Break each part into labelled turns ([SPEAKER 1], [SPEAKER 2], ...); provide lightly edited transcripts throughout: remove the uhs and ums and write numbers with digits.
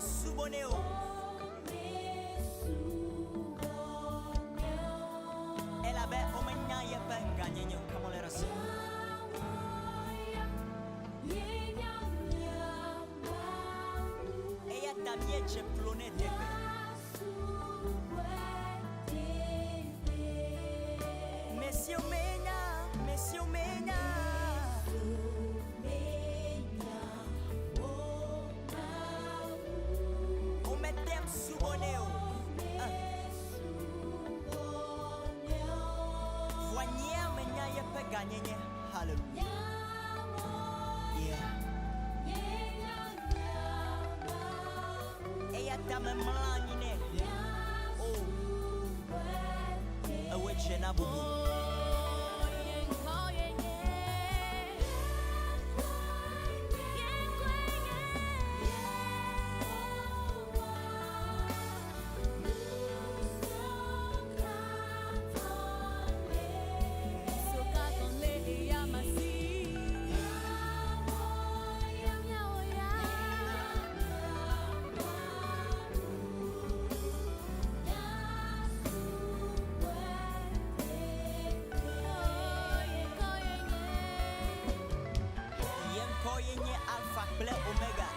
[SPEAKER 1] 수보네요. Elabe omenya yepenganyenyo kamolerasi. Eya tamieche plonete. Monsieur Mena, Monsieur Mena. Suboneo. Voyez menya ye peganyenye. Hallelujah. Yeah. Eya tame mlanyine. Oh. Aweche na bubu. Koyenye alpha ple omega.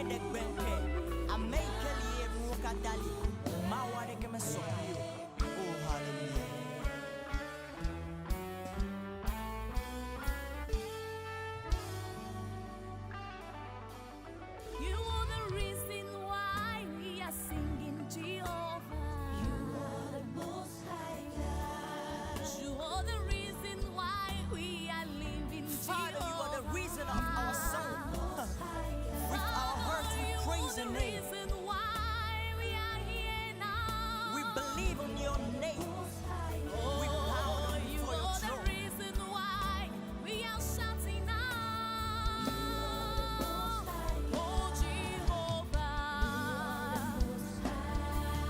[SPEAKER 1] De gbente amekeli rukadali maware keme sopio. Oh hallelujah.
[SPEAKER 2] You are the reason why we are singing Jehovah. You are the most high God. You are the reason why we are living
[SPEAKER 1] Father,
[SPEAKER 2] Jehovah.
[SPEAKER 1] you are the reason of our song. With our hearts we praise your name.
[SPEAKER 2] Why we are here now.
[SPEAKER 1] We believe in your name. We bow down
[SPEAKER 2] You
[SPEAKER 1] before your
[SPEAKER 2] are the
[SPEAKER 1] throne.
[SPEAKER 2] reason why we are shouting now. Oh Jehovah,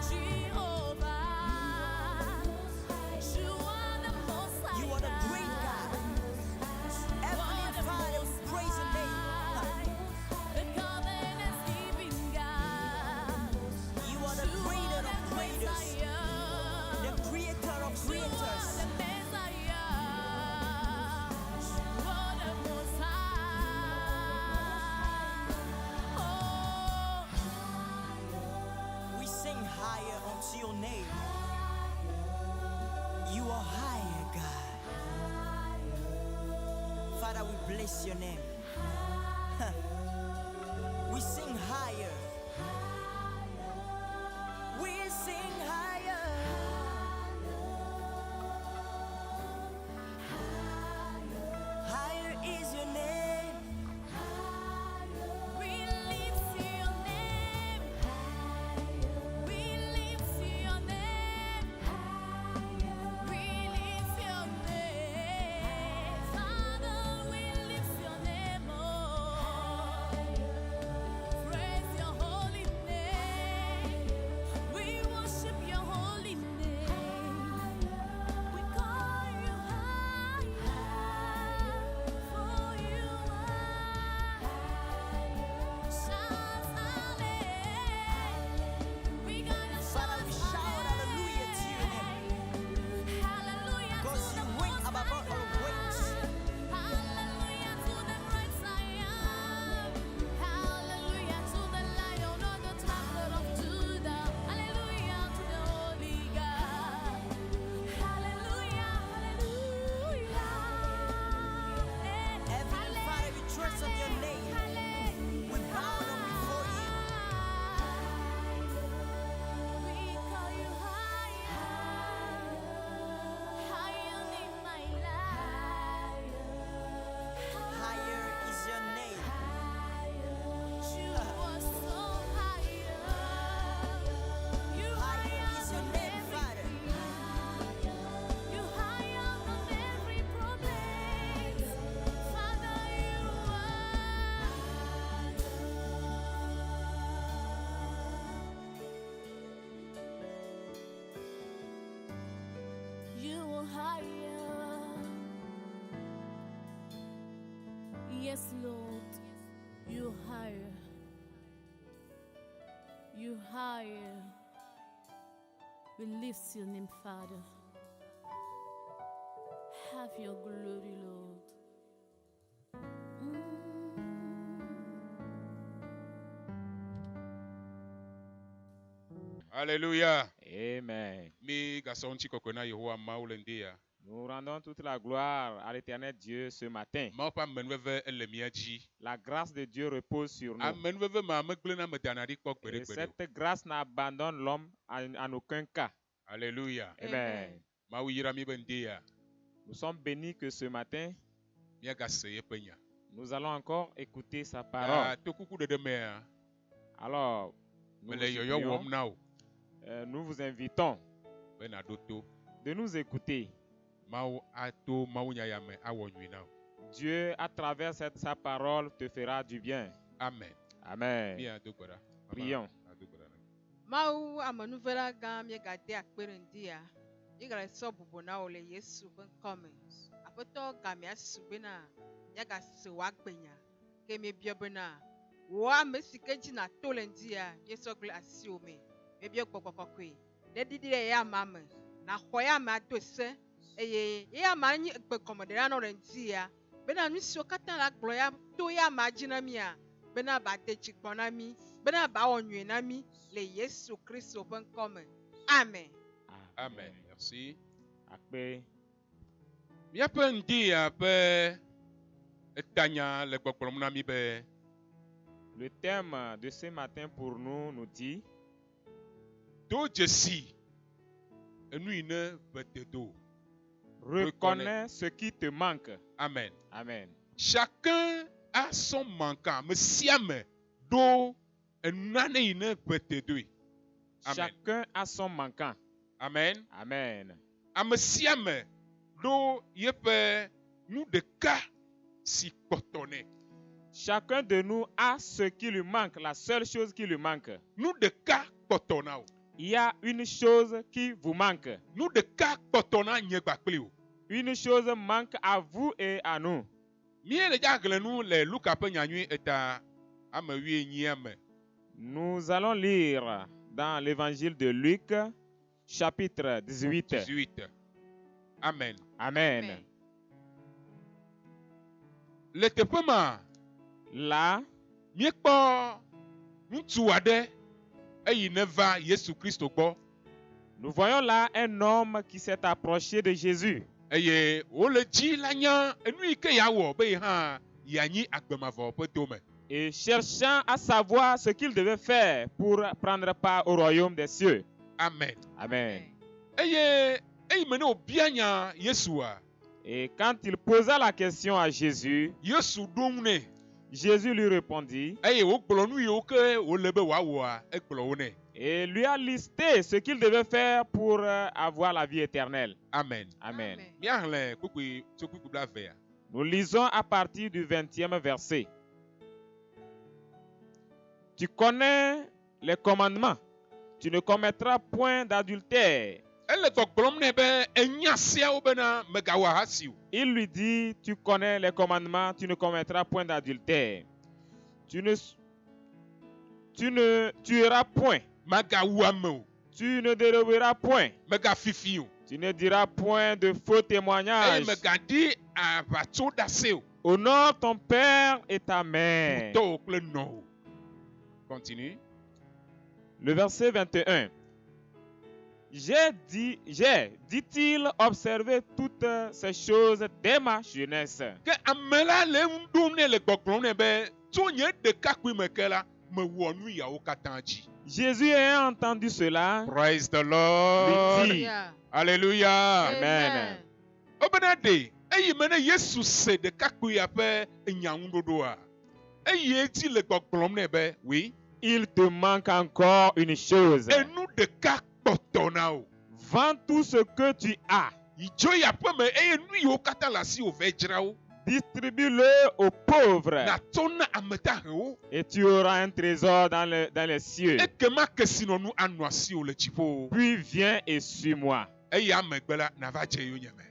[SPEAKER 2] Jehovah, you are the most high.
[SPEAKER 1] You are the great God. Heavenly Father, we praise your name.
[SPEAKER 2] The covenant-keeping God.
[SPEAKER 1] You are the creator of creators, the creator of creators.
[SPEAKER 2] The Messiah. You are the most high. Oh,
[SPEAKER 1] We sing higher unto your name. You are higher, God. Father, we bless your name. We sing higher. We sing higher. Higher is your name.
[SPEAKER 2] we lift your name. We lift your name. We lift your name. Father, we lift your name. Oh. Yes, Lord, you higher. You higher. We lift your name, Father. Have your glory, Lord.
[SPEAKER 3] Alléluia.
[SPEAKER 4] Amen.
[SPEAKER 3] Mi gasonchi kokona Yehowa maulendia.
[SPEAKER 4] Nous rendons toute la gloire à l'éternel Dieu ce matin.
[SPEAKER 3] Ma pa menweve elemiaji.
[SPEAKER 4] La grâce de Dieu repose sur nous.
[SPEAKER 3] Amenweve ma meglena medanari kok
[SPEAKER 4] Et
[SPEAKER 3] bere.
[SPEAKER 4] cette grâce n'abandonne l'homme en aucun cas.
[SPEAKER 3] Alléluia.
[SPEAKER 4] Amen.
[SPEAKER 3] Ma uyira mi bendia.
[SPEAKER 4] Nous sommes bénis que ce matin,
[SPEAKER 3] Mi gaseye penya.
[SPEAKER 4] nous allons encore écouter sa parole.
[SPEAKER 3] To kuku de mea.
[SPEAKER 4] Alors, nous
[SPEAKER 3] Mele
[SPEAKER 4] vous,
[SPEAKER 3] yoyo
[SPEAKER 4] supplions,
[SPEAKER 3] wom now.
[SPEAKER 4] nous vous invitons
[SPEAKER 3] Ben adoto.
[SPEAKER 4] de nous écouter.
[SPEAKER 3] Mau ato mau nyayame awonyui now.
[SPEAKER 4] Dieu, à travers sa parole, te fera du bien.
[SPEAKER 3] Amen.
[SPEAKER 4] Amen.
[SPEAKER 3] Mi adokora.
[SPEAKER 4] Prions.
[SPEAKER 5] Mau amanuvela gã miegade akpere ŋdi ya. Míegale sɔ bubu na wò le Yesu ƒe ŋkɔme. Aƒetɔ ga míasu bena míagase wò agbenya. Ke míebiɔ bena wò ame si ke dzi nàto le ŋdi ya míesɔ gble asiwò me. Míebiɔ gbɔgbɔ kɔkɔe. Neɖiɖi ɖe ya ma me. Nàxɔ ya me ado se. Eye ya ma nyi egbegɔmeɖela nɔ le ŋdi ya. Bena nu siwo katã le agblɔ ya to ya ma dzi na mía. Bena bade tsi gbɔ na mí. Bena bawɔ nyuie na mí le Yesu Kristo ƒe ŋkɔme. Amen.
[SPEAKER 3] Amen. Merci.
[SPEAKER 4] Akpe.
[SPEAKER 3] Miaƒe ŋdi ƒe etanya le gbɔgblɔm na mi be
[SPEAKER 4] Le thème de ce matin pour nous dit
[SPEAKER 3] do dzesi enu yi ne be te do.
[SPEAKER 4] reconnais ce qui te manque.
[SPEAKER 3] Amen.
[SPEAKER 4] Amen.
[SPEAKER 3] Chacun a son manquant. Me sia me do enane yi ne be te do. Amen.
[SPEAKER 4] Chacun a son manquant.
[SPEAKER 3] Amen.
[SPEAKER 4] Amen.
[SPEAKER 3] Ame sia me do yeƒe nu ɖeka si kpɔtɔnɛ.
[SPEAKER 4] Chacun de nous a ce qui lui manque, la seule chose qui lui manque.
[SPEAKER 3] Nu ɖeka kpɔtɔna o.
[SPEAKER 4] Il y a une chose qui vous manque.
[SPEAKER 3] Nu ɖeka kpɔtɔna nye gbakpli o.
[SPEAKER 4] Une chose manque à vous et à nous.
[SPEAKER 3] Mie le dzagle nu le Luka ƒe nyanyui eta ame 18 me.
[SPEAKER 4] Nous allons lire dans l'évangile de Luc, chapitre 18.
[SPEAKER 3] 18. Amen.
[SPEAKER 4] Amen.
[SPEAKER 5] Amen.
[SPEAKER 3] Le teƒe ma
[SPEAKER 4] Là,
[SPEAKER 3] miekpɔ ŋutsu aɖe eyi ne va Yesu Kristo gbɔ
[SPEAKER 4] nous voyons là un homme qui s'est approché de Jésus.
[SPEAKER 3] eye wole dzi la nya enu yi ke yeawɔ be hã yeanyi agbemavɔ ƒe dome.
[SPEAKER 4] Et cherchant à savoir ce qu'il devait faire pour prendre part au royaume des cieux.
[SPEAKER 3] Amen.
[SPEAKER 4] Amen.
[SPEAKER 3] Eye eyi me ne wòbia nya Yesua,
[SPEAKER 4] Et quand il posa la question à Jésus,
[SPEAKER 3] Yesu ɖo ŋu nɛ
[SPEAKER 4] Jésus lui répondit
[SPEAKER 3] eye wògblɔ nu yiwo ke wòle be wòawɔa egblɔ wo nɛ.
[SPEAKER 4] et lui a listé ce qu'il devait faire pour avoir la vie éternelle.
[SPEAKER 3] Amen.
[SPEAKER 4] Amen.
[SPEAKER 3] Míaxlẽ kpukpui tso kpukpui blavea.
[SPEAKER 4] Nous lisons à partir du 20e verset. Tu connais les commandements. Tu ne commettras point d'adultère.
[SPEAKER 3] Ele gbɔgblɔm nɛ be enya siawo bena megawɔ ahasi o.
[SPEAKER 4] Il lui dit, tu connais les commandements, tu ne commettras point d'adultère. Tu ne tueras point.
[SPEAKER 3] Magawu ame o.
[SPEAKER 4] Tu ne déroberas point.
[SPEAKER 3] Megafifi o.
[SPEAKER 4] Tu ne diras point de faux témoignages.
[SPEAKER 3] Eye megaɖi aʋatsoɖase o.
[SPEAKER 4] Honore ton père et ta mère.
[SPEAKER 3] Tɔwo kple nɔwo. Continue.
[SPEAKER 4] Le verset 21. Dit-il, observé toutes ces choses dès ma jeunesse.
[SPEAKER 3] Ke ame la le ŋu ɖom nɛ le gbɔgblɔm nɛ be tso nye ɖekakpui me ke la mewɔ nu yawo katã dzi.
[SPEAKER 4] Jésus ayant entendu cela,
[SPEAKER 3] Praise the Lord.
[SPEAKER 4] lui dit,
[SPEAKER 5] Yeah.
[SPEAKER 3] Alléluia.
[SPEAKER 4] Amen.
[SPEAKER 3] Obena ɖe eyi me ne Yesu se ɖekakpuia ƒe nyaŋuɖoɖoa eyi edzi le gbɔgblɔm nɛ be oui.
[SPEAKER 4] il te manque encore une chose.
[SPEAKER 3] Enu ɖeka kpɔtɔna o.
[SPEAKER 4] Vends tout ce que tu as.
[SPEAKER 3] Yi dzo yi aƒe me eye nu yiwo katã le asiwò vɛ dzra wo.
[SPEAKER 4] Distribue-le aux pauvres
[SPEAKER 3] Natsɔ na ame dahewo.
[SPEAKER 4] et tu auras un trésor dans les cieux.
[SPEAKER 3] Ekema kesinɔnu anɔ asiwò le dziƒo.
[SPEAKER 4] Puis viens et suis-moi.
[SPEAKER 3] Eye amegbe la nava dze yonyeme.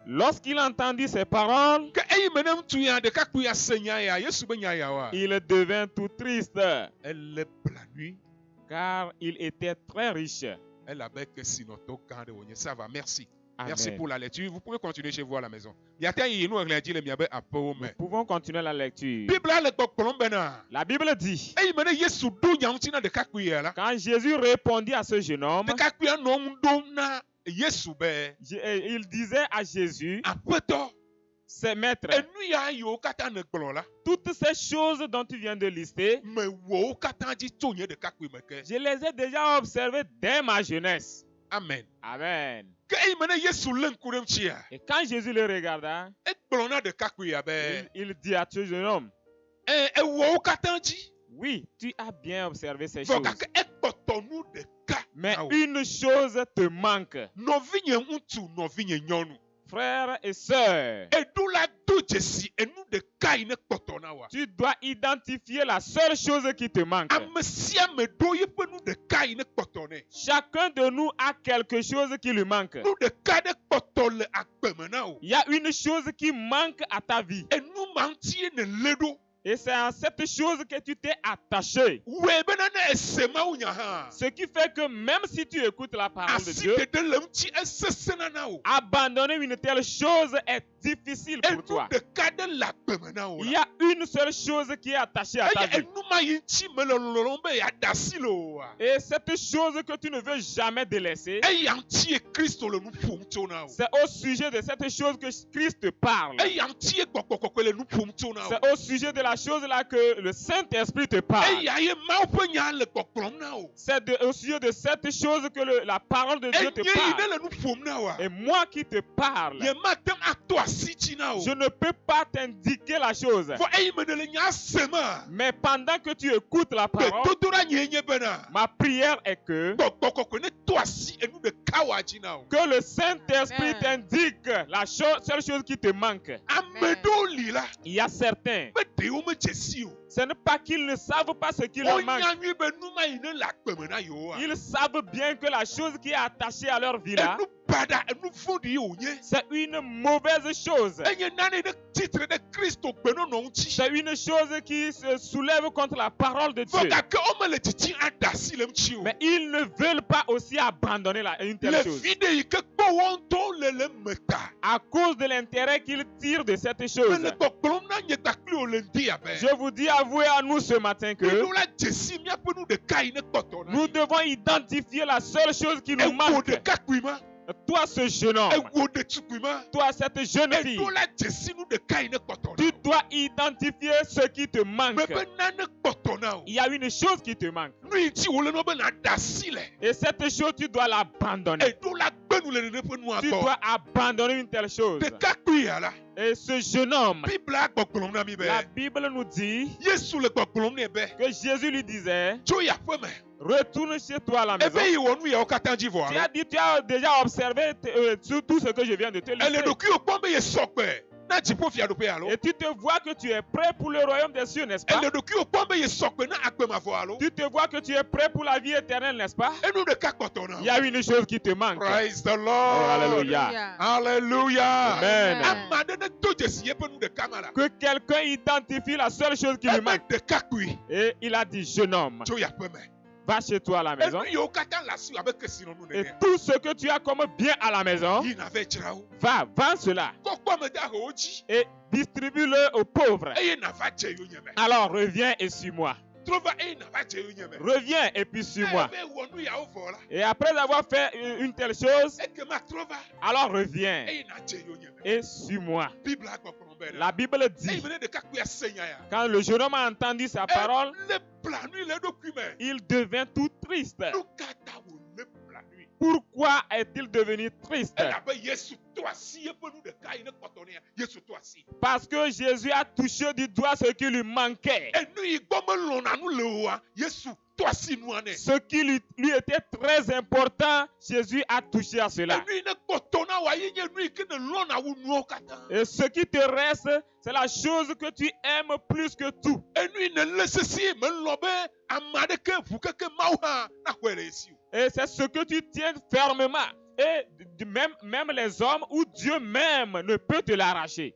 [SPEAKER 4] Lorsqu'il entendit ces paroles,
[SPEAKER 3] Ke eyi mena ŋutsu ya ɖekakpui ya se nya ya Yesu be nya yawoa
[SPEAKER 4] il devint tout triste
[SPEAKER 3] ele bla nui
[SPEAKER 4] car il était très riche.
[SPEAKER 3] elabe kesinɔtɔ gã aɖe wònye. Ça va, merci.
[SPEAKER 4] Amen.
[SPEAKER 3] Merci pour la lecture. Vous pouvez continuer chez vous à la maison. Miate yi nu ɣlẽ dzi le miabe aƒewo me.
[SPEAKER 4] Nous pouvons continuer la lecture.
[SPEAKER 3] Biblia le gbɔgblɔm bena
[SPEAKER 4] La Bible dit,
[SPEAKER 3] eyi me ne Yesu ɖo nya ŋuti na ɖekakpui ya la,
[SPEAKER 4] quand Jésus répondit à ce jeune homme,
[SPEAKER 3] ɖekakpuia nɔ ŋu ɖom na Yesu be
[SPEAKER 4] il disait à Jésus,
[SPEAKER 3] aƒetɔ
[SPEAKER 4] c'est maître,
[SPEAKER 3] enu ya yiwo katã negblɔ la
[SPEAKER 4] toutes ces choses dont tu viens de lister,
[SPEAKER 3] mewɔ wo katã dzi tso nye ɖekakpui me ke.
[SPEAKER 4] je les ai déjà observées dès ma jeunesse.
[SPEAKER 3] Amen.
[SPEAKER 4] Amen.
[SPEAKER 3] Ke eyi me ne Yesu lé ŋku ɖe ŋutia
[SPEAKER 4] Et quand Jésus le regarda,
[SPEAKER 3] egblɔ na ɖekakpui ya be
[SPEAKER 4] il dit à ce jeune homme,
[SPEAKER 3] ewɔ wo katã dzi
[SPEAKER 4] oui, tu as bien observé ces
[SPEAKER 3] vɔ
[SPEAKER 4] choses,
[SPEAKER 3] gake ekpɔtɔ nu ɖeka
[SPEAKER 4] mais
[SPEAKER 3] na wo.
[SPEAKER 4] une chose te manque.
[SPEAKER 3] Nɔvinye ŋutsu nɔvinye nyɔnu
[SPEAKER 4] Frères et sœurs,
[SPEAKER 3] eɖo la do dzesi enu ɖeka yi ne kpɔtɔ na wa.
[SPEAKER 4] tu dois identifier la seule chose qui te manque.
[SPEAKER 3] Ame sia ame ɖo yeƒe nu ɖeka yi ne kpɔtɔ nɛ.
[SPEAKER 4] Chacun de nous a quelque chose qui lui manque.
[SPEAKER 3] Nu ɖeka ɖe kpɔtɔ le agbe me na wo.
[SPEAKER 4] Il y a une chose qui manque à ta vie.
[SPEAKER 3] Enu ma ŋutie ne lé ɖo.
[SPEAKER 4] Et c'est à cette chose que tu t'es attaché.
[SPEAKER 3] Wòe bena ne ese Mawu nya hã.
[SPEAKER 4] Ce qui fait que même si tu écoutes la parole de
[SPEAKER 3] Asi
[SPEAKER 4] Dieu,
[SPEAKER 3] ɖeɖe le ŋuti esesẽna na wo.
[SPEAKER 4] abandonner une telle chose est difficile pour
[SPEAKER 3] Enu
[SPEAKER 4] toi.
[SPEAKER 3] ɖeka ɖe le agbe me na wo
[SPEAKER 4] Il y
[SPEAKER 3] la.
[SPEAKER 4] a une seule chose qui est attachée à ta
[SPEAKER 3] Eye
[SPEAKER 4] vie.
[SPEAKER 3] enu ma yi ŋuti mele lɔlɔm be yeaɖe asi le o wa.
[SPEAKER 4] Et cette chose que tu ne veux jamais délaisser,
[SPEAKER 3] Eya ŋutie Kristo le nu ƒom tso na wo.
[SPEAKER 4] c'est au sujet de cette chose que Christ te parle.
[SPEAKER 3] Eya ŋutie gbɔgbɔ kɔkɔe le nu ƒom tso na wo.
[SPEAKER 4] C'est au sujet de la chose là que le Saint-Esprit te parle.
[SPEAKER 3] Eya ye Mawu ƒe nya le gbɔgblɔm na wo.
[SPEAKER 4] C'est au sujet de cette chose que la parole de Dieu te
[SPEAKER 3] Enye yi ne
[SPEAKER 4] parle.
[SPEAKER 3] le nu ƒom na wa.
[SPEAKER 4] Et moi qui te parle,
[SPEAKER 3] Ye mate ŋu ato asi dzi na wo.
[SPEAKER 4] je ne peux pas t'indiquer la chose.
[SPEAKER 3] Vɔ eyi me ne le nya se ma.
[SPEAKER 4] Mais pendant que tu écoutes la parole,
[SPEAKER 3] Gbedodoɖa nye nye bena.
[SPEAKER 4] ma prière est que
[SPEAKER 3] Gbɔgbɔ kɔkɔe ne to asi enu ɖeka wa dzi na wo.
[SPEAKER 4] le Saint-Esprit
[SPEAKER 5] Amen.
[SPEAKER 4] t'indique la seule chose qui te manque.
[SPEAKER 3] Ame
[SPEAKER 5] Amen.
[SPEAKER 3] ɖewo li la.
[SPEAKER 4] Il y a certains,
[SPEAKER 3] Be ɖewo medze si o.
[SPEAKER 4] ce n'est pas qu'ils ne savent pas ce qui leur manque.
[SPEAKER 3] Wonya nyui be nu ma yi ne le agbe me na yewo a.
[SPEAKER 4] Ils savent bien que la chose qui est attachée à leur vie là,
[SPEAKER 3] Enu baɖa enu vɔ̃ɖi ye wònye.
[SPEAKER 4] c'est une mauvaise chose.
[SPEAKER 3] Enye nane ɖe titre ɖe Kristo gbenɔnɔ ŋuti.
[SPEAKER 4] C'est une chose qui se soulève contre la parole de
[SPEAKER 3] Vɔ
[SPEAKER 4] Dieu.
[SPEAKER 3] gake womele didi aɖe asi le ŋuti o.
[SPEAKER 4] Mais ils ne veulent pas aussi abandonner une telle
[SPEAKER 3] Le
[SPEAKER 4] chose.
[SPEAKER 3] vi ɖe yi ke kpɔ wo ŋutɔ le le me ta.
[SPEAKER 4] À cause de l'intérêt qu'ils tirent de cette chose.
[SPEAKER 3] Mele gbɔgblɔm na nye kpakpli wo le ŋdi abe.
[SPEAKER 4] Je vous dis à vous et à nous ce matin que
[SPEAKER 3] Míɖo la dze si míaƒe nu ɖeka yi ne kpɔtɔ na.
[SPEAKER 4] nous devons identifier la seule chose qui nous
[SPEAKER 3] Ewo
[SPEAKER 4] manque.
[SPEAKER 3] ɖekakpui ma.
[SPEAKER 4] Toi, ce jeune homme,
[SPEAKER 3] Ewo ɖetugbui ma.
[SPEAKER 4] toi, cette jeune fille,
[SPEAKER 3] Eɖo la dze si nu ɖeka yi ne kpɔtɔ
[SPEAKER 4] tu
[SPEAKER 3] na.
[SPEAKER 4] dois identifier ce qui te manque.
[SPEAKER 3] Me be nane kpɔtɔ na o.
[SPEAKER 4] Il y a une chose qui te manque.
[SPEAKER 3] Nu yi ŋuti wòle nɔ be naɖe asi le.
[SPEAKER 4] Et cette chose, tu dois l'abandonner.
[SPEAKER 3] Eɖo la gbenu le nene ƒe nua
[SPEAKER 4] Tu
[SPEAKER 3] gbɔ.
[SPEAKER 4] dois abandonner une telle chose.
[SPEAKER 3] Ɖekakpui ya la.
[SPEAKER 4] Et ce jeune homme,
[SPEAKER 3] Biblia gbɔgblɔm na mi be.
[SPEAKER 4] la Bible nous dit
[SPEAKER 3] Yesu le gbɔgblɔm nɛ be.
[SPEAKER 4] que Jésus lui disait,
[SPEAKER 3] Tso yaƒe me.
[SPEAKER 4] retourne chez toi à la maison.
[SPEAKER 3] Ebe yi wɔ nu yawo katã dzi vɔ
[SPEAKER 4] Tu
[SPEAKER 3] alo.
[SPEAKER 4] as dit, tu as déjà observé sur tout ce que je viens de te
[SPEAKER 3] Ele
[SPEAKER 4] lister.
[SPEAKER 3] ɖokuiwo kpɔm be ye sɔgbe na dziƒofiaɖoƒe alo.
[SPEAKER 4] Et tu te vois que tu es prêt pour le royaume des cieux, n'est-ce pas?
[SPEAKER 3] Ele ɖokuiwo kpɔm be ye sɔgbe na agbemavɔ alo.
[SPEAKER 4] Tu te vois que tu es prêt pour la vie éternelle, n'est-ce pas?
[SPEAKER 3] Enu ɖeka kpɔtɔ na.
[SPEAKER 4] Il y a une chose qui te manque.
[SPEAKER 3] Praise the
[SPEAKER 4] Oh,
[SPEAKER 3] Lord.
[SPEAKER 4] alléluia.
[SPEAKER 3] Hallelujah.
[SPEAKER 4] Amen.
[SPEAKER 3] Ame aɖe ne to dzesi yeƒe nu ɖeka ma la.
[SPEAKER 4] Que quelqu'un identifie la seule chose qui lui
[SPEAKER 3] Ebe
[SPEAKER 4] manque.
[SPEAKER 3] ɖekakpui
[SPEAKER 4] Et il a dit, jeune homme,
[SPEAKER 3] tso yaƒe me.
[SPEAKER 4] va chez toi à la maison.
[SPEAKER 3] Enu yiwo katã le asi abe kesinɔnu
[SPEAKER 4] Et
[SPEAKER 3] nene.
[SPEAKER 4] tout ce que tu as comme bien à la maison,
[SPEAKER 3] Yina ve dzra wo.
[SPEAKER 4] va, vends cela
[SPEAKER 3] Kɔkpɔ ame de ahewo dzi.
[SPEAKER 4] et distribue-le aux pauvres.
[SPEAKER 3] Eye nava dze yonyeme.
[SPEAKER 4] Alors reviens et suis-moi.
[SPEAKER 3] Trɔ va eye nava dze yonyeme.
[SPEAKER 4] Reviens et puis suis-moi.
[SPEAKER 3] Ebe wɔ nu yawo vɔ la.
[SPEAKER 4] Et après avoir fait une telle chose,
[SPEAKER 3] Ekema trɔ va
[SPEAKER 4] alors reviens
[SPEAKER 3] eye nadze yonyeme.
[SPEAKER 4] et suis-moi.
[SPEAKER 3] Biblia gbɔgblɔm be
[SPEAKER 4] La Bible
[SPEAKER 3] Eyi
[SPEAKER 4] dit,
[SPEAKER 3] me ne ɖekakpuia se nya ya.
[SPEAKER 4] quand le jeune homme a entendu sa parole,
[SPEAKER 3] Le blanui le eɖokui me.
[SPEAKER 4] il devint tout triste.
[SPEAKER 3] Nu ka ta wòle blanui?
[SPEAKER 4] Pourquoi est-il devenu triste?
[SPEAKER 3] Elabe Yesu to asi yeƒe nu ɖeka yi ne kpɔtɔ nɛ Yesu to asi.
[SPEAKER 4] Parce que Jésus a touché du doigt ce qui lui manquait.
[SPEAKER 3] Enu yi gbɔ melɔ̃na nu le oa, Yesu to asi nua nɛ.
[SPEAKER 4] Ce qui lui était très important, Jésus a touché à cela.
[SPEAKER 3] Enu yi ne kpɔtɔ na wa ye nye nu yi ke ne lɔ̃na wu nuwo katã.
[SPEAKER 4] Et ce qui te reste, c'est la chose que tu aimes plus que tout.
[SPEAKER 3] Enu yi ne le sesi melɔ be ame aɖeke ʋu keke Mawu hã naxɔe le esi o.
[SPEAKER 4] Et c'est ce que tu tiens fermement. Et même les hommes ou Dieu même ne peut te l'arracher.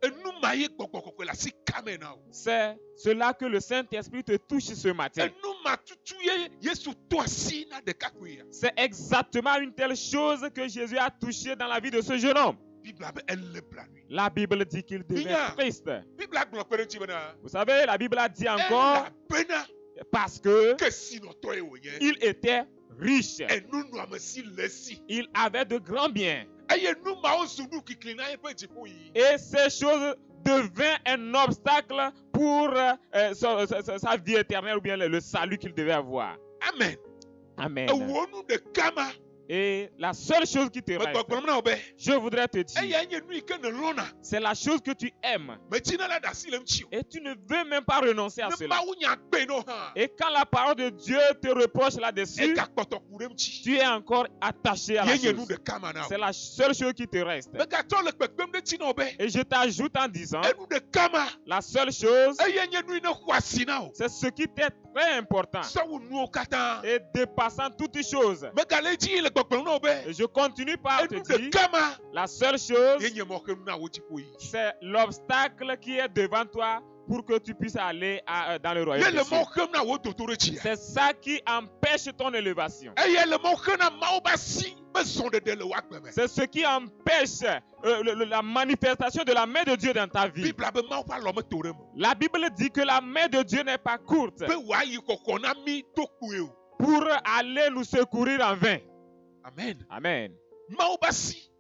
[SPEAKER 3] enu ma ye gbɔgbɔgbɔgbɔ la si kame na o.
[SPEAKER 4] C'est cela que le Saint-Esprit te touche ce matin.
[SPEAKER 3] Enu ma tutu ye Yesu to asi na ɖekakpui ya.
[SPEAKER 4] C'est exactement une telle chose que Jésus a touché dans la vie de ce jeune homme.
[SPEAKER 3] Bibla be ele bla lui.
[SPEAKER 4] La Bible dit qu'il devait
[SPEAKER 3] Bien.
[SPEAKER 4] triste.
[SPEAKER 3] Bibla gblɔ kpe ɖe ŋuti bena.
[SPEAKER 4] Vous savez, la Bible a dit encore
[SPEAKER 3] Elabena
[SPEAKER 4] parce que
[SPEAKER 3] ke sinɔtɔ ye wònye.
[SPEAKER 4] il était riche.
[SPEAKER 3] Enunɔame si le si.
[SPEAKER 4] Il avait de grands biens.
[SPEAKER 3] Eye nu mawo zu nu kikli na yeƒe dziƒo yi.
[SPEAKER 4] Et ces choses deviennent un obstacle pour sa vie éternelle ou bien le salut qu'il devait avoir.
[SPEAKER 3] Amen.
[SPEAKER 4] Amen.
[SPEAKER 3] Ewo nu ɖeka ma.
[SPEAKER 4] Et la seule chose qui te
[SPEAKER 3] Me
[SPEAKER 4] reste,
[SPEAKER 3] gbɔgblɔm na wo be.
[SPEAKER 4] je voudrais te dire,
[SPEAKER 3] Eya nye nu yi ke ne lɔna.
[SPEAKER 4] c'est la chose que tu aimes.
[SPEAKER 3] Metsina la ɖe asi le ŋuti o.
[SPEAKER 4] Et tu ne veux même pas renoncer à
[SPEAKER 3] Ne
[SPEAKER 4] cela.
[SPEAKER 3] Mawu nya gbe no hã.
[SPEAKER 4] Et quand la parole de Dieu te reproche là-dessus,
[SPEAKER 3] Egakpɔtɔ ku ɖe ŋuti.
[SPEAKER 4] tu es encore attaché à la
[SPEAKER 3] Ye nye nu
[SPEAKER 4] chose.
[SPEAKER 3] ɖeka ma na
[SPEAKER 4] C'est
[SPEAKER 3] o.
[SPEAKER 4] la seule chose qui te reste.
[SPEAKER 3] Megatrɔ le kpekpem ɖe tsi na wo be.
[SPEAKER 4] Et je t'ajoute en disant,
[SPEAKER 3] Enu ɖeka ma.
[SPEAKER 4] la seule chose,
[SPEAKER 3] Eye nye nu yi ne xɔ asi na o.
[SPEAKER 4] c'est ce qui t'est très important.
[SPEAKER 3] Sɔwu nuwo katã.
[SPEAKER 4] Et dépassant toutes choses.
[SPEAKER 3] Megale edzi le gbɔgblɔm na wo be.
[SPEAKER 4] Et je continue par te
[SPEAKER 3] Enu
[SPEAKER 4] dire,
[SPEAKER 3] ɖeka ma.
[SPEAKER 4] la seule chose,
[SPEAKER 3] Ye nye mɔxenu na wo dziƒo yi.
[SPEAKER 4] c'est l'obstacle qui est devant toi pour que tu puisses aller dans le
[SPEAKER 3] Ye
[SPEAKER 4] royaume
[SPEAKER 3] le
[SPEAKER 4] des cieux.
[SPEAKER 3] mɔ xem na wo dodoɖetsia.
[SPEAKER 4] C'est ça qui empêche ton élévation.
[SPEAKER 3] Eye le mɔ xem na Mawu be asi be zɔɖeɖe le wo agbe me.
[SPEAKER 4] C'est ce qui empêche la manifestation de la main de Dieu dans ta vie.
[SPEAKER 3] Bibla be Mawu ƒe alɔ meto ɖe me.
[SPEAKER 4] La Bible dit que la main de Dieu n'est pas courte
[SPEAKER 3] Be wòayi xɔxɔ na mí to kpue o.
[SPEAKER 4] pour aller nous secourir en vain.
[SPEAKER 3] Amen.
[SPEAKER 4] Amen.
[SPEAKER 3] Mawu be asi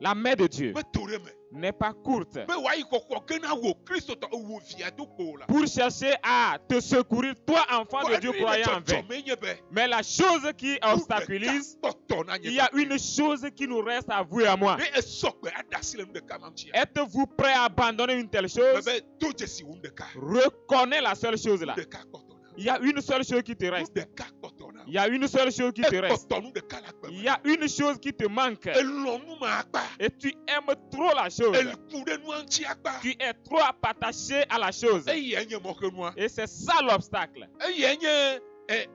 [SPEAKER 4] La main de Dieu
[SPEAKER 3] meto ɖe me.
[SPEAKER 4] n'est pas courte
[SPEAKER 3] Be wòayi xɔxɔ ge na wo kristotɔ wo via do kpo la.
[SPEAKER 4] pour chercher à te secourir, toi enfant de Dieu croyant en vain.
[SPEAKER 3] Dzɔdzɔme nye be.
[SPEAKER 4] Mais la chose qui obstaculise,
[SPEAKER 3] nu ɖeka kpɔtɔ na nye
[SPEAKER 4] il y a une chose qui nous reste à vous et à moi.
[SPEAKER 3] Ne esɔgbe aɖe asi le nu ɖeka ma ŋuti.
[SPEAKER 4] Êtes-vous prêt à abandonner une telle chose?
[SPEAKER 3] Be do dzesi wu nu ɖeka.
[SPEAKER 4] Reconnais la seule chose
[SPEAKER 3] Nu
[SPEAKER 4] là.
[SPEAKER 3] ɖeka kpɔtɔ na.
[SPEAKER 4] Il y a une seule chose qui te
[SPEAKER 3] Nu
[SPEAKER 4] reste.
[SPEAKER 3] ɖeka kpɔtɔ na.
[SPEAKER 4] Il y a une seule chose qui te reste.
[SPEAKER 3] Ekpɔtɔ nu ɖeka le agbe
[SPEAKER 4] Il
[SPEAKER 3] me.
[SPEAKER 4] y a une chose qui te manque.
[SPEAKER 3] Elɔ nu ma akpa.
[SPEAKER 4] Et tu aimes trop la chose.
[SPEAKER 3] Eliku ɖe nua ŋuti akpa.
[SPEAKER 4] Tu es trop attaché à la chose.
[SPEAKER 3] Eya nye mɔxenua.
[SPEAKER 4] Et c'est ça l'obstacle.
[SPEAKER 3] Eya nye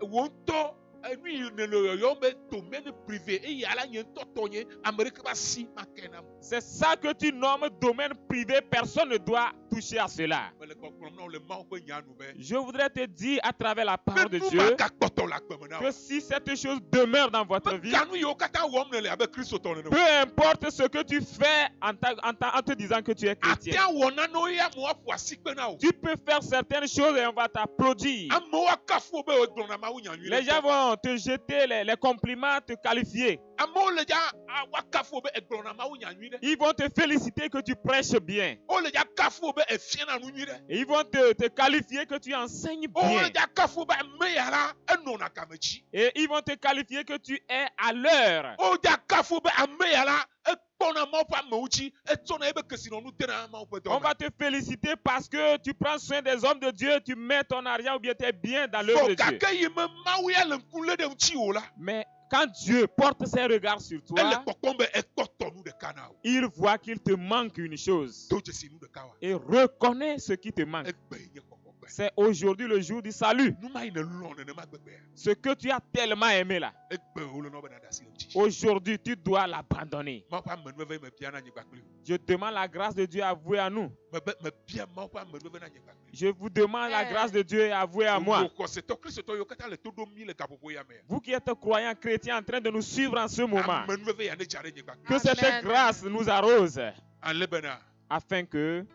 [SPEAKER 3] wo ŋutɔ enu yi ne le yɔyɔm be domaine privé eya la nye ŋutɔ tɔ nye ame ɖeke ba si ma ke na mu.
[SPEAKER 4] C'est ça que tu nommes domaine privé. Personne ne doit toucher à cela.
[SPEAKER 3] Mele gbɔgblɔm na wo le Mawu ƒe nya nu be.
[SPEAKER 4] Je voudrais te dire à travers la parole de
[SPEAKER 3] Be nu
[SPEAKER 4] Dieu
[SPEAKER 3] ma gakpɔtɔ le agbe me na
[SPEAKER 4] que
[SPEAKER 3] wo.
[SPEAKER 4] si cette chose demeure dans votre vie,
[SPEAKER 3] Meganu yiwo katã wɔm ne le abe kristotɔ nene.
[SPEAKER 4] peu importe ce que tu fais en te disant que tu es chrétien,
[SPEAKER 3] Atea wɔ nanewo ye amewo aƒo asikpe na wo.
[SPEAKER 4] tu peux faire certaines choses et on va t'applaudir.
[SPEAKER 3] Amewo akafu wo be wogblɔna Mawu nya nyui
[SPEAKER 4] Les
[SPEAKER 3] ɖe
[SPEAKER 4] gens
[SPEAKER 3] gbɔ.
[SPEAKER 4] vont te jeter les compliments, te qualifier.
[SPEAKER 3] Amewo le dza wakafu wo be egblɔna Mawu nya nyui ɖe.
[SPEAKER 4] Ils vont te féliciter que tu prêches bien.
[SPEAKER 3] Wo le dza kafu wo be efiana nu nyui ɖe.
[SPEAKER 4] Et ils vont te qualifier que tu enseignes
[SPEAKER 3] Wo
[SPEAKER 4] bien.
[SPEAKER 3] le dza kafu wo be ame ya la enɔna game dzi.
[SPEAKER 4] Et ils vont te qualifier que tu es à l'heure.
[SPEAKER 3] Wo dza kafu wo be ame ya la ekpɔna Mawu ƒe amewo dzi etsɔna ebe kesinɔnu dena Mawu ƒe
[SPEAKER 4] On
[SPEAKER 3] dɔ
[SPEAKER 4] va
[SPEAKER 3] me.
[SPEAKER 4] te féliciter parce que tu prends soin des hommes de Dieu, tu mets ton argent ou bien tu es bien dans l'œuvre de Dieu.
[SPEAKER 3] Gake yi me Mawu ya le ŋku lé ɖe ŋuti wo la.
[SPEAKER 4] Mais quand Dieu porte ses regards sur
[SPEAKER 3] Ele
[SPEAKER 4] toi,
[SPEAKER 3] kpɔkpɔm be ekpɔtɔ nu ɖeka na wo.
[SPEAKER 4] il voit qu'il te manque une chose.
[SPEAKER 3] Do dzesi nu ɖeka wa.
[SPEAKER 4] Et reconnaît ce qui te manque.
[SPEAKER 3] Egbe yi nye xɔxɔgbe.
[SPEAKER 4] C'est aujourd'hui le jour du salut.
[SPEAKER 3] Nu ma yi ne lɔ nenema gbegbe.
[SPEAKER 4] Ce que tu as tellement aimé là.
[SPEAKER 3] Egbe wo le nɔ be na ɖe asi le ŋuti.
[SPEAKER 4] Aujourd'hui, tu dois l'abandonner.
[SPEAKER 3] Mawu ƒe amenuveve yi me bia na anyigba kpli wo.
[SPEAKER 4] Je demande la grâce de Dieu à vous et à nous.
[SPEAKER 3] Me bia Mawu ƒe amenuveve na anyigba kpli wo.
[SPEAKER 4] Je vous demande la grâce de Dieu à vous et à moi.
[SPEAKER 3] Wo xɔsetɔ kristotɔ yiwo katã le to ɖom mí le gaƒoƒo ya me.
[SPEAKER 4] Vous qui êtes croyants chrétiens en train de nous suivre en ce moment.
[SPEAKER 3] Amenuveve ya ne dza ɖe anyigba kpli
[SPEAKER 4] Que
[SPEAKER 3] wo.
[SPEAKER 4] cette
[SPEAKER 5] Amen.
[SPEAKER 4] grâce nous arrose
[SPEAKER 3] Ale bena
[SPEAKER 4] afin que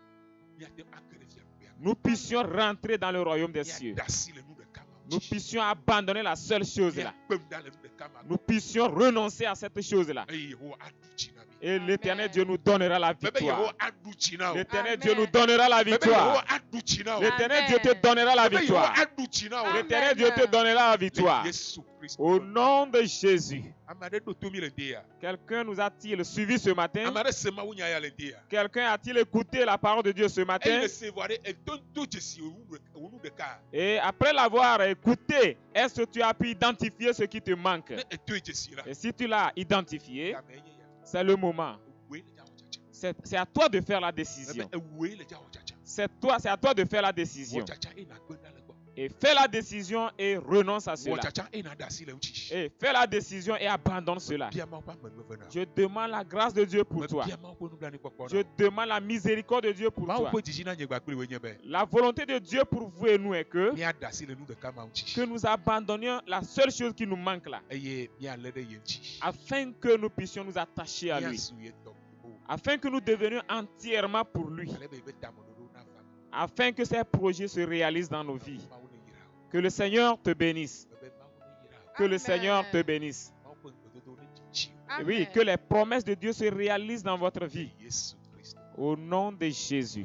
[SPEAKER 3] míate ŋu age ɖe fiaɖuƒea.
[SPEAKER 4] nous puissions rentrer dans le royaume des cieux.
[SPEAKER 3] Míaɖe asi le nu ɖeka ma
[SPEAKER 4] Nous
[SPEAKER 3] ŋuti.
[SPEAKER 4] puissions abandonner la seule chose là.
[SPEAKER 3] Míakpem ɖa le nu ɖeka ma
[SPEAKER 4] Nous puissions renoncer à cette chose là.
[SPEAKER 3] eye Yehowa aɖu dzi na mí.
[SPEAKER 4] Et
[SPEAKER 5] Amen.
[SPEAKER 4] l'éternel Dieu nous donnera la
[SPEAKER 3] Bebe Yehowa
[SPEAKER 4] victoire.
[SPEAKER 3] aɖu dzi na wo.
[SPEAKER 4] L'éternel
[SPEAKER 5] Amen.
[SPEAKER 4] Dieu nous donnera la
[SPEAKER 3] Bebe Yehowa
[SPEAKER 4] victoire.
[SPEAKER 3] aɖu dzi na wo.
[SPEAKER 4] L'éternel Dieu te
[SPEAKER 5] Amen.
[SPEAKER 4] donnera la
[SPEAKER 3] Bebe Yehowa
[SPEAKER 4] victoire.
[SPEAKER 3] aɖu dzi na wo.
[SPEAKER 5] Amen.
[SPEAKER 4] L'éternel Dieu te donnera la
[SPEAKER 3] Le
[SPEAKER 4] victoire.
[SPEAKER 3] Yesu Kristo.
[SPEAKER 4] Au nom de Jésus.
[SPEAKER 3] Ame aɖe ɖo to mí le ŋdi ya.
[SPEAKER 4] Quelqu'un nous a-t-il suivi ce matin?
[SPEAKER 3] Ame aɖe se Mawu nya ya le ŋdi ya.
[SPEAKER 4] Quelqu'un a-t-il écouté la parole de Dieu ce
[SPEAKER 3] Eye
[SPEAKER 4] matin?
[SPEAKER 3] le se vɔ ɖe edo do dzesi wo nu ɖeka.
[SPEAKER 4] Et après l'avoir écouté, est-ce que tu as pu identifier ce qui te manque?
[SPEAKER 3] Ne edoe dzesi la.
[SPEAKER 4] Et si tu l'as identifié,
[SPEAKER 3] Game ye ya.
[SPEAKER 4] c'est le moment.
[SPEAKER 3] Ewoe le dza wɔ tsatsa.
[SPEAKER 4] C'est à toi de faire la
[SPEAKER 3] Bebe
[SPEAKER 4] décision.
[SPEAKER 3] ewoe le dza wɔ tsatsa.
[SPEAKER 4] C'est à toi de faire la décision.
[SPEAKER 3] Wɔ tsatsa eye nàgbe ɖa le gbɔ.
[SPEAKER 4] Et fais la décision et renonce à cela.
[SPEAKER 3] Wachacha ena da si le uchi.
[SPEAKER 4] Et fais la décision et abandonne cela.
[SPEAKER 3] Bia ma pa me vena.
[SPEAKER 4] Je demande la grâce de Dieu pour toi.
[SPEAKER 3] Bia ma ko nu blani kwakwa.
[SPEAKER 4] Je demande la miséricorde de Dieu pour
[SPEAKER 3] Ma
[SPEAKER 4] toi.
[SPEAKER 3] ko jiji na nyegba kpele we nyebe.
[SPEAKER 4] La volonté de Dieu pour vous et nous est que
[SPEAKER 3] Mia da si le nu de kama uchi.
[SPEAKER 4] nous abandonnions la seule chose qui nous manque là,
[SPEAKER 3] Eye mia le de yenchi.
[SPEAKER 4] afin que nous puissions nous attacher à
[SPEAKER 3] Mia
[SPEAKER 4] lui,
[SPEAKER 3] su ye tok.
[SPEAKER 4] afin que nous devenions entièrement pour lui,
[SPEAKER 3] Ale be tamono na fa.
[SPEAKER 4] afin que ces projets se réalisent dans nos vies. Que le Seigneur te bénisse. Que le
[SPEAKER 5] Amen.
[SPEAKER 4] Seigneur te bénisse. Et oui,
[SPEAKER 5] Amen.
[SPEAKER 4] que les promesses de Dieu se réalisent dans votre vie.
[SPEAKER 3] Yesu Kristo.
[SPEAKER 4] Au nom de Jésus,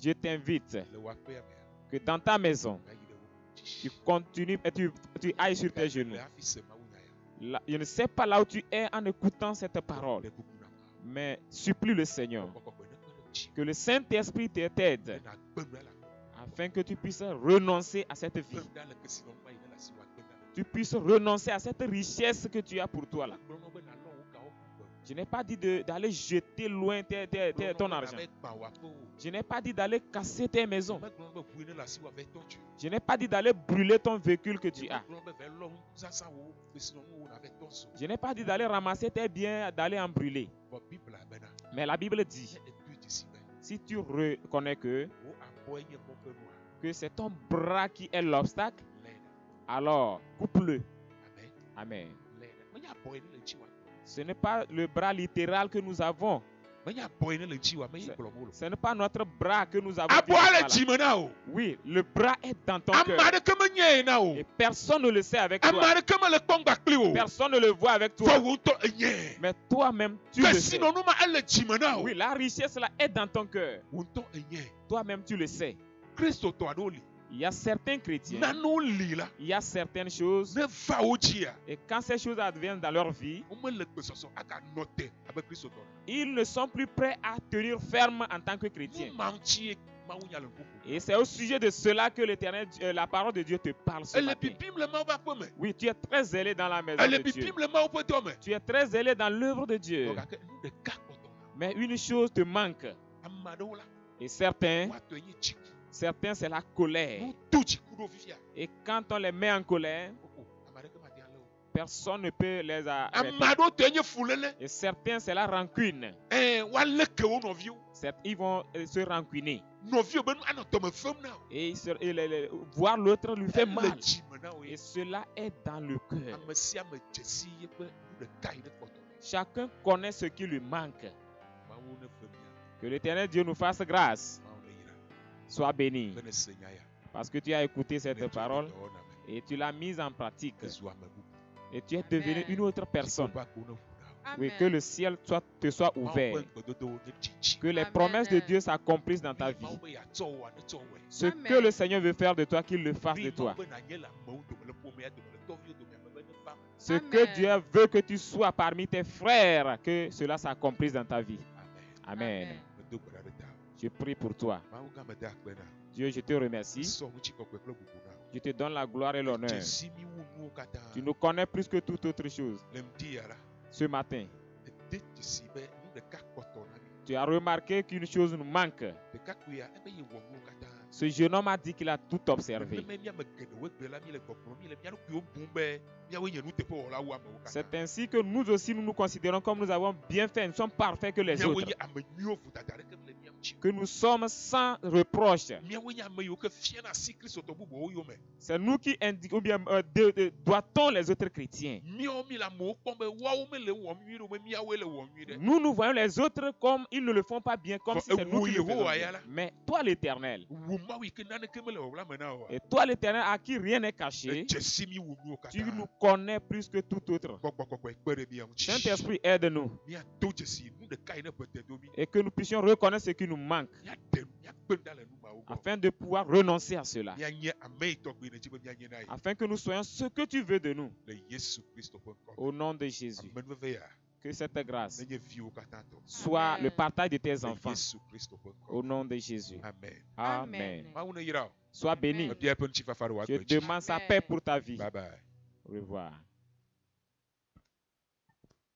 [SPEAKER 4] je t'invite que dans ta maison, tu continues et tu ailles sur tes genoux. Là, je ne sais pas là où tu es en écoutant cette parole, mais supplie le Seigneur que le Saint-Esprit t'aide afin que tu puisses renoncer à cette vie. Tu puisses renoncer à cette richesse que tu as pour toi là. Je n'ai pas dit d'aller jeter loin ton argent. Je n'ai pas dit d'aller casser tes maisons. Je n'ai pas dit d'aller brûler ton véhicule que tu as. Je n'ai pas dit d'aller ramasser tes biens, d'aller en brûler. Mais la Bible dit, si tu reconnais que c'est ton bras qui est l'obstacle, alors coupe-le. Amen. Ce n'est pas le bras littéral que nous avons. Ce n'est pas notre bras que nous avons. Oui, le bras est dans ton cœur. Et personne ne le sait avec toi. Personne ne le voit avec toi. Mais toi-même, tu le sais. Oui, la richesse là est dans ton cœur. Toi-même, tu le sais. Il y a certains chrétiens, il y a certaines choses, et quand ces choses adviennent dans leur vie, ils ne sont plus prêts à tenir ferme en tant que chrétiens. Et c'est au sujet de cela que l'Éternel, la parole de Dieu te parle ce matin. Oui, tu es très zélé dans la maison de Dieu. Tu es très zélé dans l'œuvre de Dieu. Mais une chose te manque. Et certains, c'est la colère. Et quand on les met en colère, personne ne peut les arrêter. Et certains, c'est la rancune. Ils vont se rancunner. Et voir l'autre lui fait mal. Et cela est dans le cœur. Chacun connaît ce qui lui manque. Que l'Éternel Dieu nous fasse grâce. Sois béni. Parce que tu as écouté cette parole et tu l'as mise en pratique. Et tu es devenu une autre personne. Oui, que le ciel te soit ouvert. Que les promesses de Dieu s'accomplissent dans ta vie. Ce que le Seigneur veut faire de toi, qu'il le fasse de toi. Ce que Dieu veut que tu sois parmi tes frères, que cela s'accomplisse dans ta vie. Amen. Je prie pour toi. Dieu, je te remercie. Je te donne la gloire et l'honneur. Tu nous connais plus que toute autre chose. Ce matin, tu as remarqué qu'une chose nous manque. Ce jeune homme a dit qu'il a tout observé. C'est ainsi que nous aussi, nous nous considérons comme nous avons bien fait. Nous sommes parfaits que les autres. Que nous sommes sans reproche. C'est nous qui indiquons, ou bien doit-on les autres chrétiens. Nous, nous voyons les autres comme ils ne le font pas bien, comme si c'est nous qui le faisons bien. Mais toi, l'Éternel, et toi, l'Éternel, à qui rien n'est caché, tu nous connais plus que tout autre. Saint-Esprit, aide-nous. Et que nous puissions reconnaître ce qui nous manque, afin de pouvoir renoncer à cela. Afin que nous soyons ce que tu veux de nous. Au nom de Jésus. Que cette grâce soit le partage de tes enfants. Au nom de Jésus. Amen. Sois béni. Je demande sa paix pour ta vie.
[SPEAKER 3] Bye bye.
[SPEAKER 4] Au revoir.